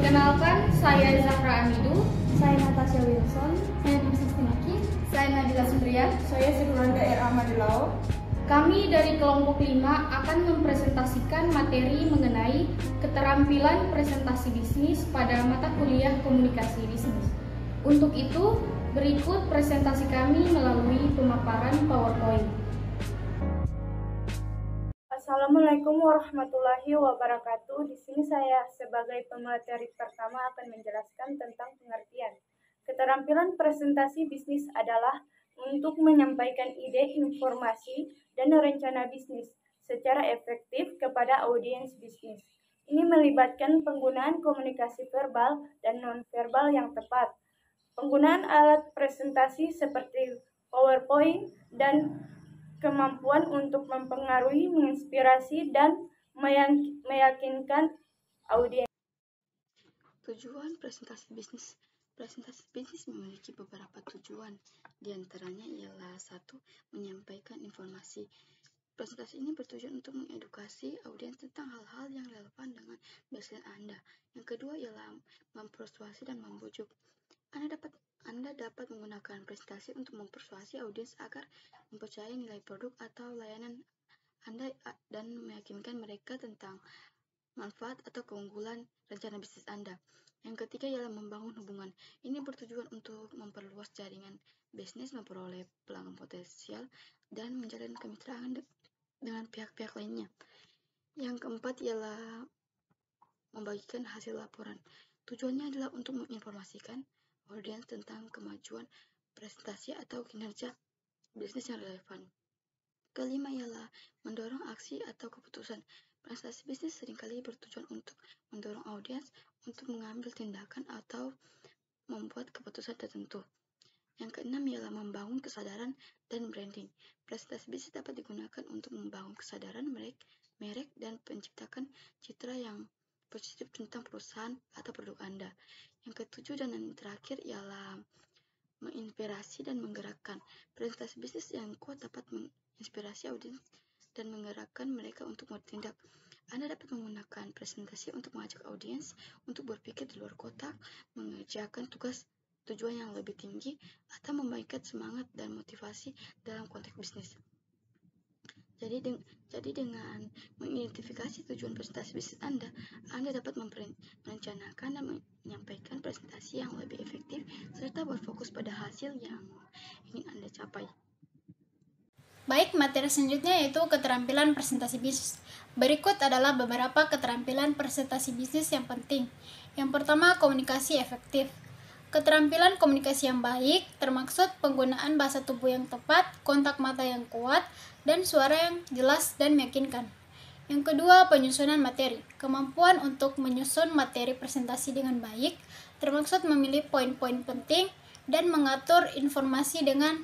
Perkenalkan, saya Zahra Amidu. Saya Natasha Wilson. Saya Nursi Sinaki. Saya Nabila Sundrian. Saya Sirwanda R. Ahmadilao. Kami dari kelompok 5 akan mempresentasikan materi mengenai keterampilan presentasi bisnis pada mata kuliah komunikasi bisnis. Untuk itu, berikut presentasi kami melalui pemaparan PowerPoint. Assalamualaikum warahmatullahi wabarakatuh. Di sini saya sebagai pemateri pertama akan menjelaskan tentang pengertian. Keterampilan presentasi bisnis adalah untuk menyampaikan ide, informasi, dan rencana bisnis secara efektif kepada audiens bisnis. Ini melibatkan penggunaan komunikasi verbal dan non-verbal yang tepat, penggunaan alat presentasi seperti PowerPoint, dan kemampuan untuk mempengaruhi, menginspirasi, dan meyakinkan audiens. Tujuan presentasi bisnis. Presentasi bisnis memiliki beberapa tujuan. Di antaranya ialah 1. Menyampaikan informasi. Presentasi ini bertujuan untuk mengedukasi audiens tentang hal-hal yang relevan dengan bisnis Anda. Yang kedua ialah mempersuasi dan membujuk. Anda dapat menggunakan presentasi untuk mempersuasi audiens agar mempercayai nilai produk atau layanan Anda dan meyakinkan mereka tentang manfaat atau keunggulan rencana bisnis Anda. Yang ketiga ialah membangun hubungan. Ini bertujuan untuk memperluas jaringan bisnis, memperoleh pelanggan potensial, dan menjalin kemitraan dengan pihak-pihak lainnya. Yang keempat ialah membagikan hasil laporan. Tujuannya adalah untuk menginformasikan audiens tentang kemajuan presentasi atau kinerja bisnis yang relevan. Kelima ialah mendorong aksi atau keputusan. Presentasi bisnis seringkali bertujuan untuk mendorong audiens untuk mengambil tindakan atau membuat keputusan tertentu. Yang keenam ialah membangun kesadaran dan branding. Presentasi bisnis dapat digunakan untuk membangun kesadaran merek dan menciptakan citra yang positif tentang perusahaan atau produk Anda. Yang ketujuh dan yang terakhir ialah menginspirasi dan menggerakkan. Presentasi bisnis yang kuat dapat menginspirasi audiens dan menggerakkan mereka untuk bertindak. Anda dapat menggunakan presentasi untuk mengajak audiens untuk berpikir di luar kotak, mengerjakan tujuan yang lebih tinggi, atau membangkitkan semangat dan motivasi dalam konteks bisnis. Jadi dengan mengidentifikasi tujuan presentasi bisnis Anda dapat merencanakan dan menyampaikan presentasi yang lebih efektif serta berfokus pada hasil yang ingin Anda capai. Baik, materi selanjutnya yaitu keterampilan presentasi bisnis. Berikut adalah beberapa keterampilan presentasi bisnis yang penting. Yang pertama, komunikasi efektif. Keterampilan komunikasi yang baik termaksud penggunaan bahasa tubuh yang tepat, kontak mata yang kuat, dan suara yang jelas dan meyakinkan. Yang kedua, penyusunan materi. Kemampuan untuk menyusun materi presentasi dengan baik termaksud memilih poin-poin penting dan mengatur informasi dengan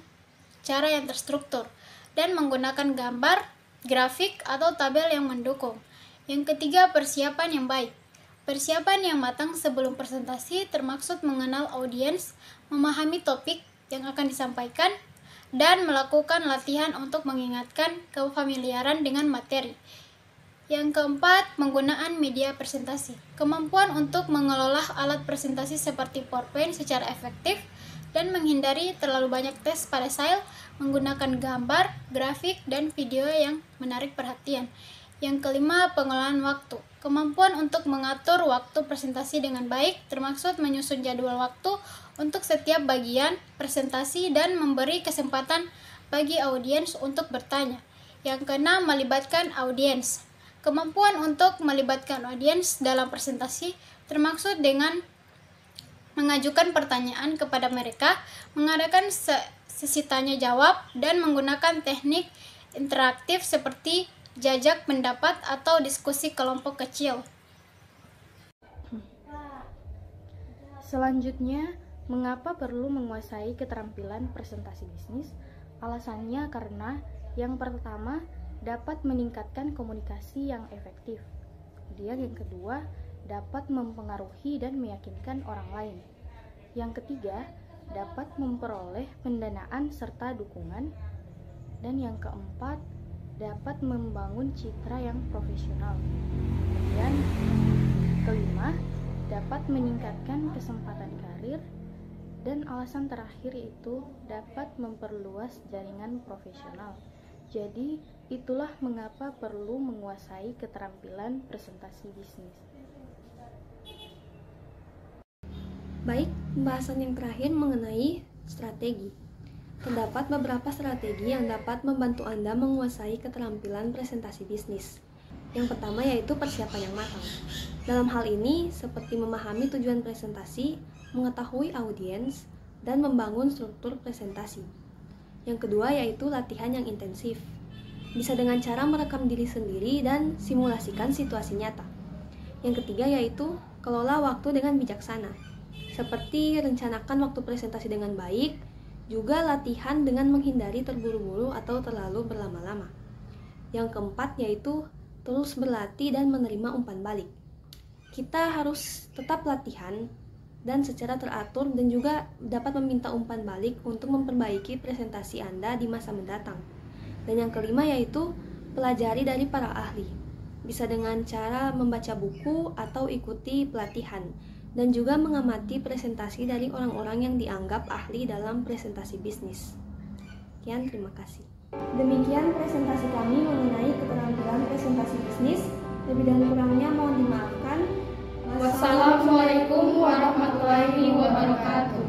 cara yang terstruktur dan menggunakan gambar, grafik, atau tabel yang mendukung. Yang ketiga, persiapan yang baik. Persiapan yang matang sebelum presentasi termaksud mengenal audiens, memahami topik yang akan disampaikan, dan melakukan latihan untuk mengingatkan kefamiliaran dengan materi. Yang keempat, penggunaan media presentasi. Kemampuan untuk mengelola alat presentasi seperti PowerPoint secara efektif dan menghindari terlalu banyak tes pada slide, menggunakan gambar, grafik, dan video yang menarik perhatian. Yang kelima, pengelolaan waktu. Kemampuan untuk mengatur waktu presentasi dengan baik termaksud menyusun jadwal waktu untuk setiap bagian presentasi dan memberi kesempatan bagi audiens untuk bertanya. Yang keenam, melibatkan audiens. Kemampuan untuk melibatkan audiens dalam presentasi termaksud dengan mengajukan pertanyaan kepada mereka, mengadakan sesi tanya jawab, dan menggunakan teknik interaktif seperti jajak pendapat atau diskusi kelompok kecil. Selanjutnya, mengapa perlu menguasai keterampilan presentasi bisnis? Alasannya karena yang pertama, dapat meningkatkan komunikasi yang efektif. Kemudian yang kedua, dapat mempengaruhi dan meyakinkan orang lain. Yang ketiga, dapat memperoleh pendanaan serta dukungan. Dan yang keempat, dapat membangun citra yang profesional. Kemudian kelima, dapat meningkatkan kesempatan karir, dan alasan terakhir itu dapat memperluas jaringan profesional. Jadi, itulah mengapa perlu menguasai keterampilan presentasi bisnis. Baik, pembahasan yang terakhir mengenai strategi. Terdapat beberapa strategi yang dapat membantu Anda menguasai keterampilan presentasi bisnis. Yang pertama yaitu persiapan yang matang. Dalam hal ini, seperti memahami tujuan presentasi, mengetahui audiens, dan membangun struktur presentasi. Yang kedua yaitu latihan yang intensif. Bisa dengan cara merekam diri sendiri dan simulasikan situasi nyata. Yang ketiga yaitu kelola waktu dengan bijaksana. Seperti rencanakan waktu presentasi dengan baik, juga latihan dengan menghindari terburu-buru atau terlalu berlama-lama. Yang keempat yaitu terus berlatih dan menerima umpan balik. Kita harus tetap latihan dan secara teratur dan juga dapat meminta umpan balik untuk memperbaiki presentasi Anda di masa mendatang. Dan yang kelima yaitu pelajari dari para ahli. Bisa dengan cara membaca buku atau ikuti pelatihan. Dan juga mengamati presentasi dari orang-orang yang dianggap ahli dalam presentasi bisnis. Sekian, terima kasih. Demikian presentasi kami mengenai keterampilan presentasi bisnis. Lebih dan kurangnya mohon dimaafkan. Wassalamualaikum warahmatullahi wabarakatuh.